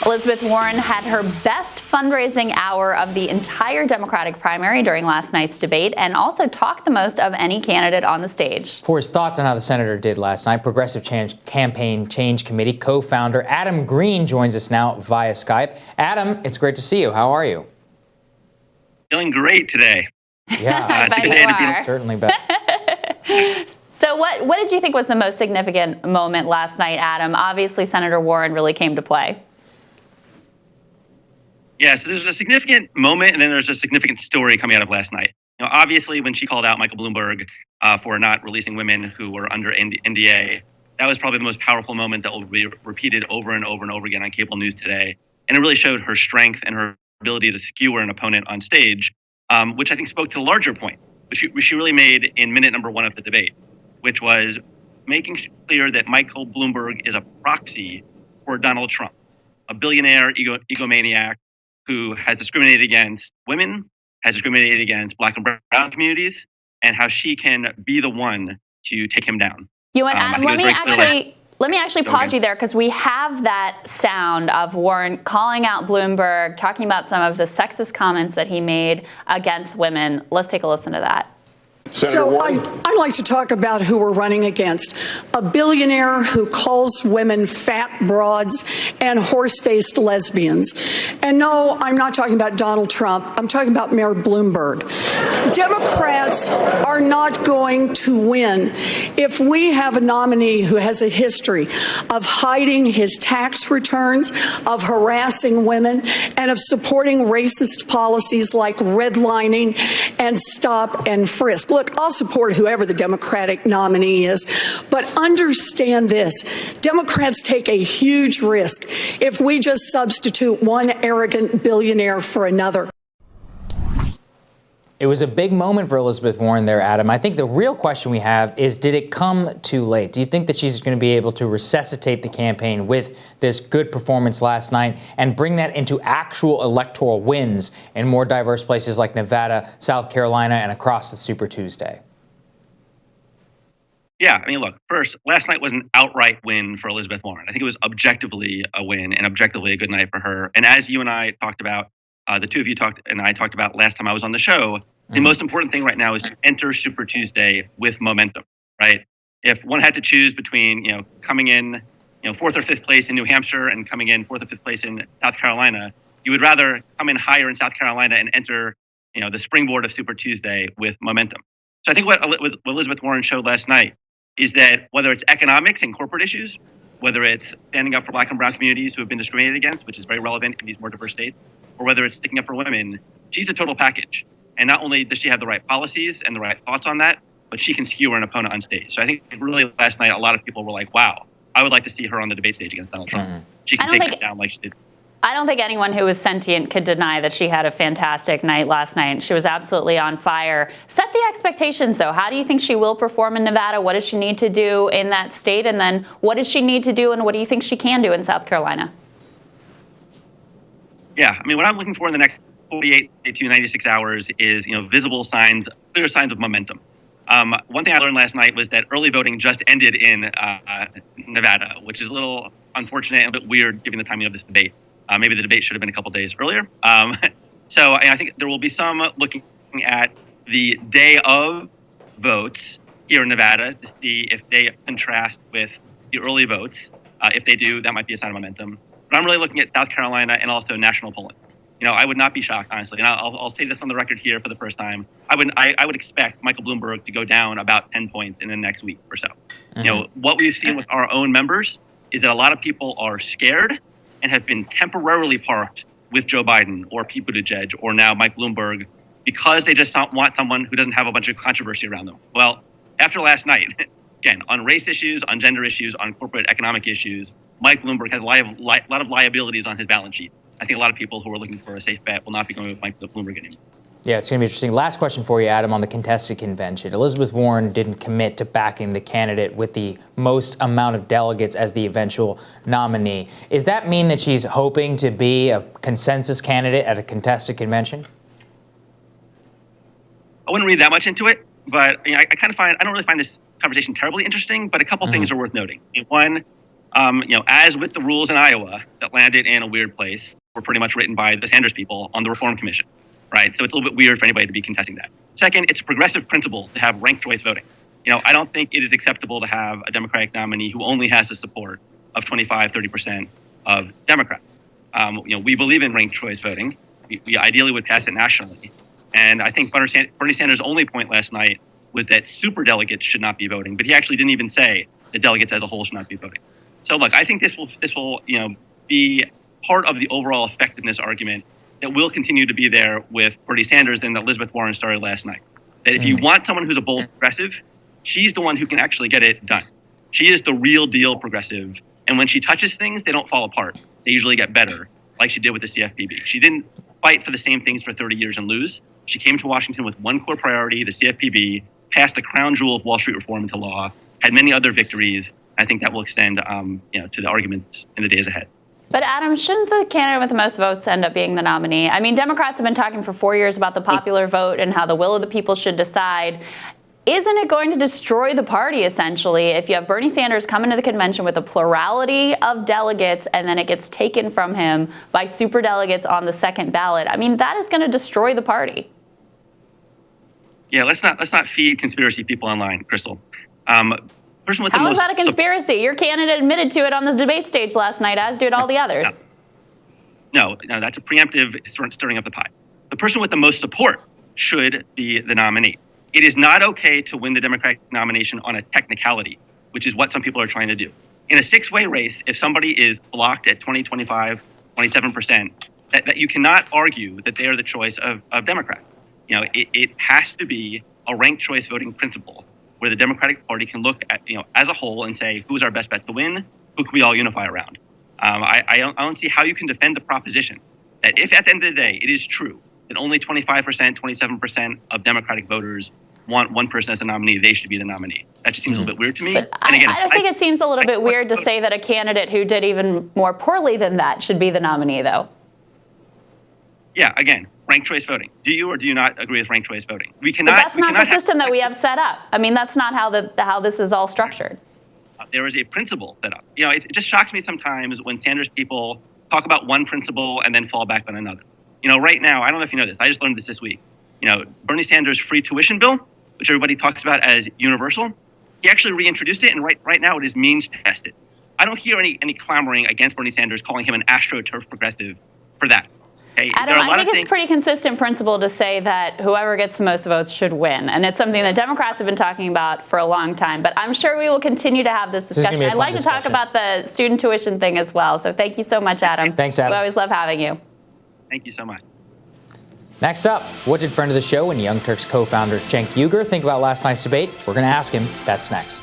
Elizabeth Warren had her best fundraising hour of the entire Democratic primary during last night's debate and also talked the most of any candidate on the stage. For his thoughts on how the senator did last night, Progressive Campaign Change Committee co-founder Adam Green joins us now via Skype. Adam, it's great to see you. How are you? Feeling great today. Yeah, certainly better. So what did you think was the most significant moment last night, Adam? Obviously, Senator Warren really came to play. Yeah, so there's a significant moment, and then there's a significant story coming out of last night. Obviously, when she called out Michael Bloomberg for not releasing women who were under NDA, that was probably the most powerful moment that will be repeated over and over and over again on cable news today. And it really showed her strength and her ability to skewer an opponent on stage, which I think spoke to the larger point, which she really made in minute number one of the debate, which was making clear that Michael Bloomberg is a proxy for Donald Trump, a billionaire egomaniac who has discriminated against women, has discriminated against Black and brown communities, and how she can be the one to take him down. You know what, Adam, let me actually pause you there, because we have that sound of Warren calling out Bloomberg, talking about some of the sexist comments that he made against women. Let's take a listen to that. So I'd like to talk about who we're running against. A billionaire who calls women fat broads and horse-faced lesbians. And no, I'm not talking about Donald Trump. I'm talking about Mayor Bloomberg. Democrats are not going to win if we have a nominee who has a history of hiding his tax returns, of harassing women, and of supporting racist policies like redlining and stop and frisk. Look, I'll support whoever the Democratic nominee is, but understand this. Democrats take a huge risk if we just substitute one arrogant billionaire for another. It was a big moment for Elizabeth Warren there, Adam. I think the real question we have is, did it come too late? Do you think that she's going to be able to resuscitate the campaign with this good performance last night and bring that into actual electoral wins in more diverse places like Nevada, South Carolina, and across the Super Tuesday? Yeah, I mean, look, first, last night was an outright win for Elizabeth Warren. I think it was objectively a win and objectively a good night for her. And as you and I talked about, the two of you talked and I talked about last time I was on the show, the most important thing right now is to enter Super Tuesday with momentum, right? If one had to choose between, coming in, fourth or fifth place in New Hampshire and coming in fourth or fifth place in South Carolina, you would rather come in higher in South Carolina and enter, the springboard of Super Tuesday with momentum. So I think what Elizabeth Warren showed last night is that whether it's economics and corporate issues, whether it's standing up for Black and brown communities who have been discriminated against, which is very relevant in these more diverse states, or whether it's sticking up for women, she's a total package. And not only does she have the right policies and the right thoughts on that, but she can skewer an opponent on stage. So I think really last night, a lot of people were like, wow, I would like to see her on the debate stage against Donald Trump. She can take it down like she did. I don't think anyone who is sentient could deny that she had a fantastic night last night. She was absolutely on fire. Set the expectations, though. How do you think she will perform in Nevada? What does she need to do in that state? And then what does she need to do, and what do you think she can do in South Carolina? Yeah, I mean, what I'm looking for in the next 48 to 96 hours is, visible signs, clear signs of momentum. One thing I learned last night was that early voting just ended in Nevada, which is a little unfortunate and a bit weird given the timing of this debate. Maybe the debate should have been a couple days earlier. So I think there will be some looking at the day of votes here in Nevada to see if they contrast with the early votes. If they do, that might be a sign of momentum. But I'm really looking at South Carolina and also national polling. I would not be shocked, honestly, and I'll say this on the record here for the first time. I would expect Michael Bloomberg to go down about 10 points in the next week or so. What we've seen with our own members is that a lot of people are scared and have been temporarily parked with Joe Biden or Pete Buttigieg or now Mike Bloomberg because they just want someone who doesn't have a bunch of controversy around them. Well, after last night, again, on race issues, on gender issues, on corporate economic issues, Mike Bloomberg has a lot of liabilities on his balance sheet. I think a lot of people who are looking for a safe bet will not be going with Mike Bloomberg anymore. Yeah, it's going to be interesting. Last question for you, Adam, on the contested convention. Elizabeth Warren didn't commit to backing the candidate with the most amount of delegates as the eventual nominee. Does that mean that she's hoping to be a consensus candidate at a contested convention? I wouldn't read that much into it, but I don't really find this conversation terribly interesting, but a couple things are worth noting. One, As with the rules in Iowa that landed in a weird place, were pretty much written by the Sanders people on the Reform Commission, right? So it's a little bit weird for anybody to be contesting that. Second, it's a progressive principle to have ranked choice voting. I don't think it is acceptable to have a Democratic nominee who only has the support of 25-30% of Democrats. We believe in ranked choice voting. We ideally would pass it nationally. And I think Bernie Sanders' only point last night was that superdelegates should not be voting, but he actually didn't even say the delegates as a whole should not be voting. So look, I think this will be part of the overall effectiveness argument that will continue to be there with Bernie Sanders than that Elizabeth Warren started last night. That if you want someone who's a bold progressive, she's the one who can actually get it done. She is the real deal progressive. And when she touches things, they don't fall apart. They usually get better, like she did with the CFPB. She didn't fight for the same things for 30 years and lose. She came to Washington with one core priority, the CFPB, passed the crown jewel of Wall Street reform into law, had many other victories. I think that will extend to the arguments in the days ahead. But Adam, shouldn't the candidate with the most votes end up being the nominee? I mean, Democrats have been talking for 4 years about the popular vote and how the will of the people should decide. Isn't it going to destroy the party, essentially, if you have Bernie Sanders come into the convention with a plurality of delegates and then it gets taken from him by superdelegates on the second ballot? I mean, that is going to destroy the party. Yeah, let's not feed conspiracy people online, Crystal. How is that a conspiracy? Your candidate admitted to it on the debate stage last night, as did all the others. No, that's a preemptive stirring up the pot. The person with the most support should be the nominee. It is not okay to win the Democratic nomination on a technicality, which is what some people are trying to do. In a six-way race, if somebody is blocked at 20, 25, 27%, that you cannot argue that they are the choice of Democrats. It has to be a ranked choice voting principle where the Democratic Party can look at, as a whole and say, who's our best bet to win? Who can we all unify around? I don't see how you can defend the proposition that if at the end of the day it is true that only 25%, 27% of Democratic voters want one person as a nominee, they should be the nominee. That just seems a little bit weird to me. But I think it seems a little bit weird to say that a candidate who did even more poorly than that should be the nominee, though. Yeah, again, ranked choice voting. Do you or do you not agree with ranked choice voting? But that's not the system that we have set up. I mean, that's not how this is all structured. There is a principle set up. It just shocks me sometimes when Sanders people talk about one principle and then fall back on another. Right now, I don't know if you know this. I just learned this week. Bernie Sanders' free tuition bill, which everybody talks about as universal, he actually reintroduced it, and right now it is means tested. I don't hear any clamoring against Bernie Sanders calling him an AstroTurf progressive for that. Okay? Adam, I think it's pretty consistent principle to say that whoever gets the most votes should win. And it's something that Democrats have been talking about for a long time. But I'm sure we will continue to have this discussion. I'd like to talk about the student tuition thing as well. So thank you so much, Adam. Thanks, Adam. We always love having you. Thank you so much. Next up, what did friend of the show and Young Turks co-founder Cenk Uygur think about last night's debate? We're going to ask him. That's next.